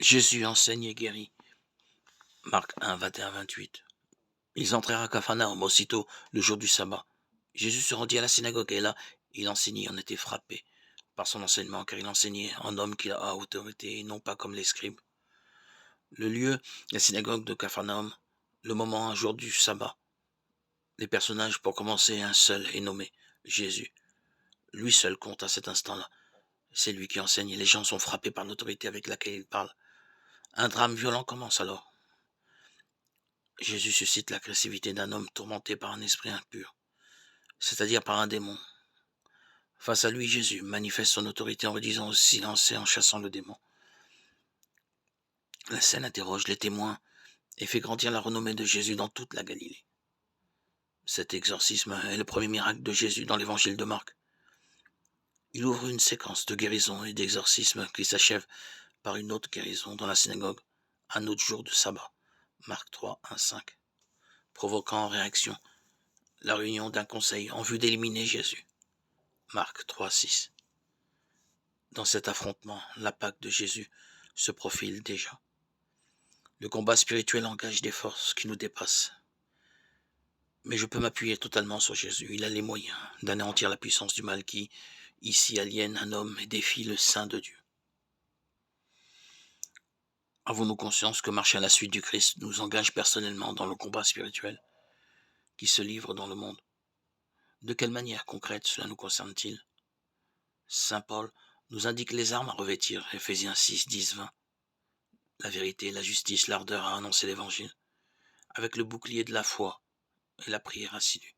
Jésus enseigne et guérit. Marc 1, 21-28. Ils entrèrent à Capharnaüm aussitôt le jour du sabbat. Jésus se rendit à la synagogue et là, il enseignait. On était frappé par son enseignement, car il enseignait en homme qui a autorité et non pas comme les scribes. Le lieu, la synagogue de Capharnaüm, le moment, un jour du sabbat. Les personnages, pour commencer, un seul est nommé, Jésus. Lui seul compte à cet instant-là. C'est lui qui enseigne et les gens sont frappés par l'autorité avec laquelle il parle. Un drame violent commence alors. Jésus suscite l'agressivité d'un homme tourmenté par un esprit impur, c'est-à-dire par un démon. Face à lui, Jésus manifeste son autorité en réduisant au silence et en chassant le démon. La scène interroge les témoins et fait grandir la renommée de Jésus dans toute la Galilée. Cet exorcisme est le premier miracle de Jésus dans l'évangile de Marc. Il ouvre une séquence de guérison et d'exorcisme qui s'achève par une autre guérison dans la synagogue, un autre jour de sabbat. Marc 3, 1, 5. Provoquant en réaction la réunion d'un conseil en vue d'éliminer Jésus. Marc 3, 6. Dans cet affrontement, la Pâque de Jésus se profile déjà. Le combat spirituel engage des forces qui nous dépassent. Mais je peux m'appuyer totalement sur Jésus. Il a les moyens d'anéantir la puissance du mal qui, ici, aliène un homme et défie le Saint de Dieu. Avons-nous conscience que marcher à la suite du Christ nous engage personnellement dans le combat spirituel qui se livre dans le monde? De quelle manière concrète cela nous concerne-t-il? Saint Paul nous indique les armes à revêtir, Éphésiens 6, 10, 20. La vérité, la justice, l'ardeur à annoncer l'évangile, avec le bouclier de la foi et la prière assidue.